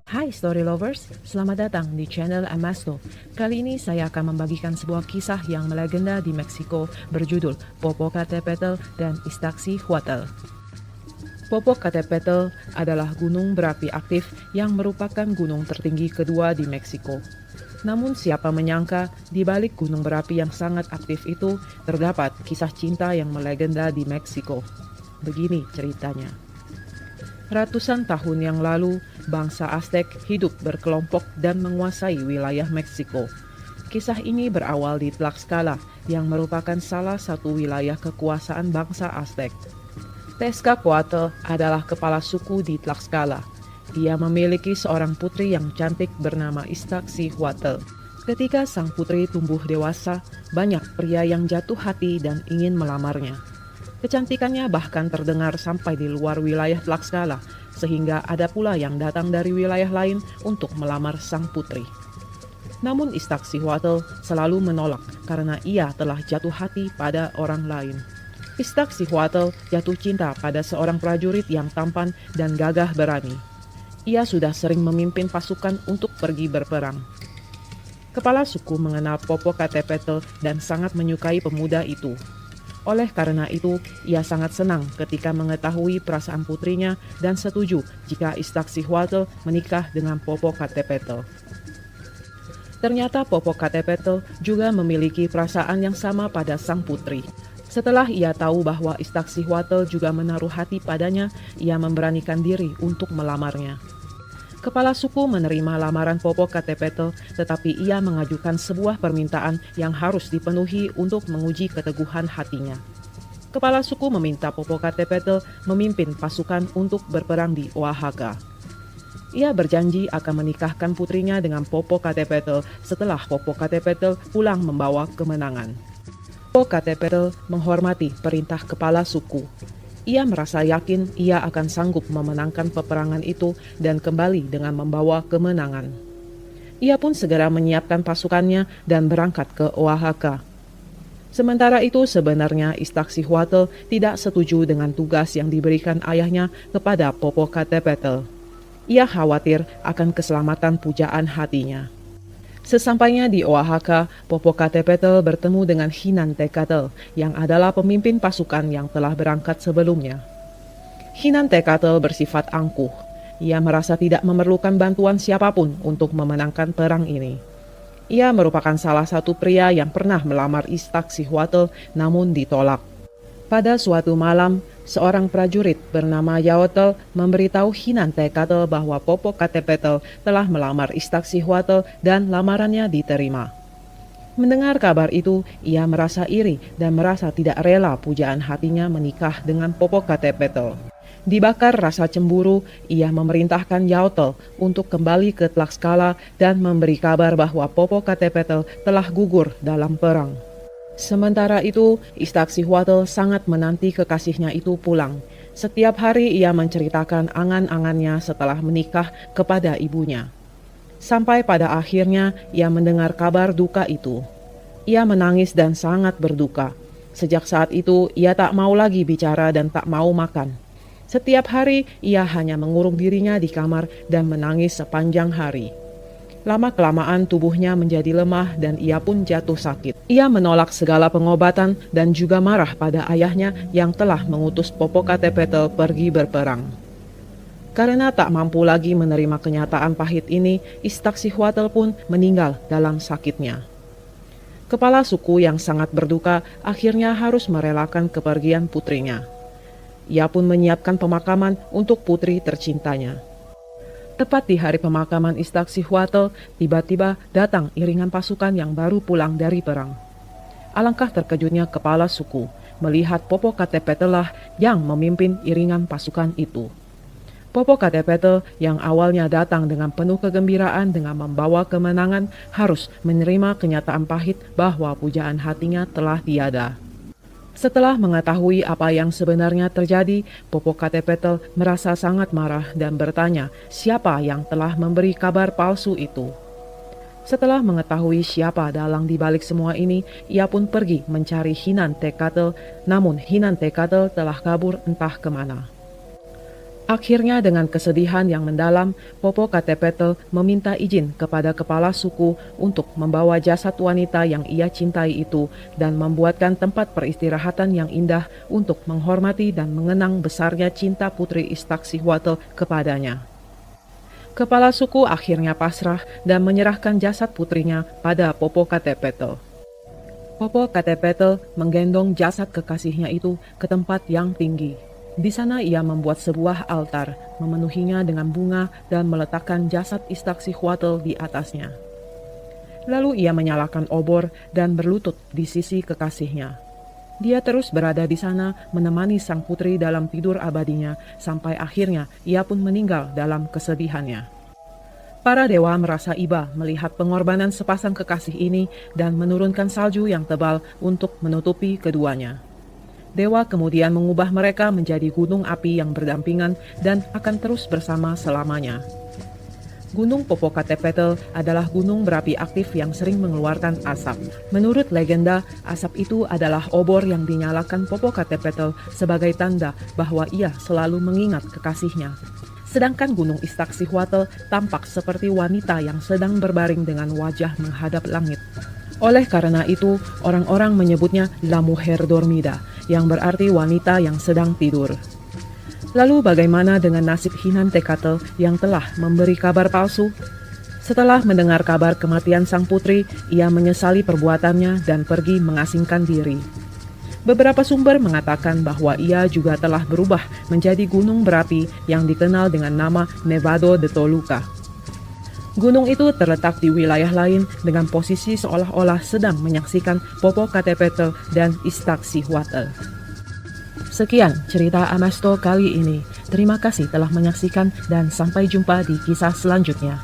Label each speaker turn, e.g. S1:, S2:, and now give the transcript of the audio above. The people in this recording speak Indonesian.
S1: Hai Story Lovers, selamat datang di channel Amasto. Kali ini saya akan membagikan sebuah kisah yang melegenda di Meksiko berjudul Popocatépetl dan Iztaccíhuatl. Popocatépetl adalah gunung berapi aktif yang merupakan gunung tertinggi kedua di Meksiko. Namun siapa menyangka di balik gunung berapi yang sangat aktif itu terdapat kisah cinta yang melegenda di Meksiko. Begini ceritanya. Ratusan tahun yang lalu, bangsa Aztec hidup berkelompok dan menguasai wilayah Meksiko. Kisah ini berawal di Tlaxcala, yang merupakan salah satu wilayah kekuasaan bangsa Aztec. Tezcatlipoca adalah kepala suku di Tlaxcala. Ia memiliki seorang putri yang cantik bernama Iztaccíhuatl. Ketika sang putri tumbuh dewasa, banyak pria yang jatuh hati dan ingin melamarnya. Kecantikannya bahkan terdengar sampai di luar wilayah Tlaxcala, sehingga ada pula yang datang dari wilayah lain untuk melamar sang putri. Namun Iztaccíhuatl selalu menolak karena ia telah jatuh hati pada orang lain. Iztaccíhuatl jatuh cinta pada seorang prajurit yang tampan dan gagah berani. Ia sudah sering memimpin pasukan untuk pergi berperang. Kepala suku mengenal Popocatépetl dan sangat menyukai pemuda itu. Oleh karena itu, ia sangat senang ketika mengetahui perasaan putrinya dan setuju jika Iztaccíhuatl menikah dengan Popocatépetl. Ternyata Popocatépetl juga memiliki perasaan yang sama pada sang putri. Setelah ia tahu bahwa Iztaccíhuatl juga menaruh hati padanya, ia memberanikan diri untuk melamarnya. Kepala suku menerima lamaran Popocatépetl, tetapi ia mengajukan sebuah permintaan yang harus dipenuhi untuk menguji keteguhan hatinya. Kepala suku meminta Popocatépetl memimpin pasukan untuk berperang di Oaxaca. Ia berjanji akan menikahkan putrinya dengan Popocatépetl setelah Popocatépetl pulang membawa kemenangan. Popocatépetl menghormati perintah kepala suku. Ia merasa yakin ia akan sanggup memenangkan peperangan itu dan kembali dengan membawa kemenangan. Ia pun segera menyiapkan pasukannya dan berangkat ke Oaxaca. Sementara itu sebenarnya Iztaccíhuatl tidak setuju dengan tugas yang diberikan ayahnya kepada Popocatépetl. Ia khawatir akan keselamatan pujaan hatinya. Sesampainya di Oaxaca, Popocatépetl bertemu dengan Xinantécatl yang adalah pemimpin pasukan yang telah berangkat sebelumnya. Xinantécatl bersifat angkuh. Ia merasa tidak memerlukan bantuan siapapun untuk memenangkan perang ini. Ia merupakan salah satu pria yang pernah melamar Iztaccíhuatl namun ditolak. Pada suatu malam, seorang prajurit bernama Yaotl memberitahu Xinantécatl bahwa Popocatépetl telah melamar Iztaccíhuatl dan lamarannya diterima. Mendengar kabar itu, ia merasa iri dan merasa tidak rela pujaan hatinya menikah dengan Popocatépetl. Dibakar rasa cemburu, ia memerintahkan Yaotl untuk kembali ke Tlaxcala dan memberi kabar bahwa Popocatépetl telah gugur dalam perang. Sementara itu, Iztaccíhuatl sangat menanti kekasihnya itu pulang. Setiap hari ia menceritakan angan-angannya setelah menikah kepada ibunya. Sampai pada akhirnya ia mendengar kabar duka itu. Ia menangis dan sangat berduka. Sejak saat itu ia tak mau lagi bicara dan tak mau makan. Setiap hari ia hanya mengurung dirinya di kamar dan menangis sepanjang hari. Lama-kelamaan tubuhnya menjadi lemah dan ia pun jatuh sakit. Ia menolak segala pengobatan dan juga marah pada ayahnya yang telah mengutus Popocatépetl pergi berperang. Karena tak mampu lagi menerima kenyataan pahit ini, Iztaccíhuatl pun meninggal dalam sakitnya. Kepala suku yang sangat berduka akhirnya harus merelakan kepergian putrinya. Ia pun menyiapkan pemakaman untuk putri tercintanya. Tepat di hari pemakaman Iztaccíhuatl, tiba-tiba datang iringan pasukan yang baru pulang dari perang. Alangkah terkejutnya kepala suku melihat Popocatépetl lah yang memimpin iringan pasukan itu. Popocatépetl yang awalnya datang dengan penuh kegembiraan dengan membawa kemenangan harus menerima kenyataan pahit bahwa pujaan hatinya telah tiada. Setelah mengetahui apa yang sebenarnya terjadi, Popocatépetl merasa sangat marah dan bertanya siapa yang telah memberi kabar palsu itu. Setelah mengetahui siapa dalang di balik semua ini, ia pun pergi mencari Xinantécatl, namun Xinantécatl telah kabur entah kemana. Akhirnya dengan kesedihan yang mendalam, Popocatépetl meminta izin kepada kepala suku untuk membawa jasad wanita yang ia cintai itu dan membuatkan tempat peristirahatan yang indah untuk menghormati dan mengenang besarnya cinta Putri Istaksihwatl kepadanya. Kepala suku akhirnya pasrah dan menyerahkan jasad putrinya pada Popocatépetl. Popocatépetl menggendong jasad kekasihnya itu ke tempat yang tinggi. Di sana ia membuat sebuah altar, memenuhinya dengan bunga dan meletakkan jasad Istaksihwatl di atasnya. Lalu ia menyalakan obor dan berlutut di sisi kekasihnya. Dia terus berada di sana menemani sang putri dalam tidur abadinya sampai akhirnya ia pun meninggal dalam kesedihannya. Para dewa merasa iba melihat pengorbanan sepasang kekasih ini dan menurunkan salju yang tebal untuk menutupi keduanya. Dewa kemudian mengubah mereka menjadi gunung api yang berdampingan dan akan terus bersama selamanya. Gunung Popocatépetl adalah gunung berapi aktif yang sering mengeluarkan asap. Menurut legenda, asap itu adalah obor yang dinyalakan Popocatépetl sebagai tanda bahwa ia selalu mengingat kekasihnya. Sedangkan Gunung Istaksihwatl tampak seperti wanita yang sedang berbaring dengan wajah menghadap langit. Oleh karena itu, orang-orang menyebutnya La Mujer Dormida, yang berarti wanita yang sedang tidur. Lalu bagaimana dengan nasib Hinantekatl yang telah memberi kabar palsu? Setelah mendengar kabar kematian sang putri, ia menyesali perbuatannya dan pergi mengasingkan diri. Beberapa sumber mengatakan bahwa ia juga telah berubah menjadi gunung berapi yang dikenal dengan nama Nevado de Toluca. Gunung itu terletak di wilayah lain dengan posisi seolah-olah sedang menyaksikan Popocatépetl dan Istaksihwatl. Sekian cerita Amasto kali ini. Terima kasih telah menyaksikan dan sampai jumpa di kisah selanjutnya.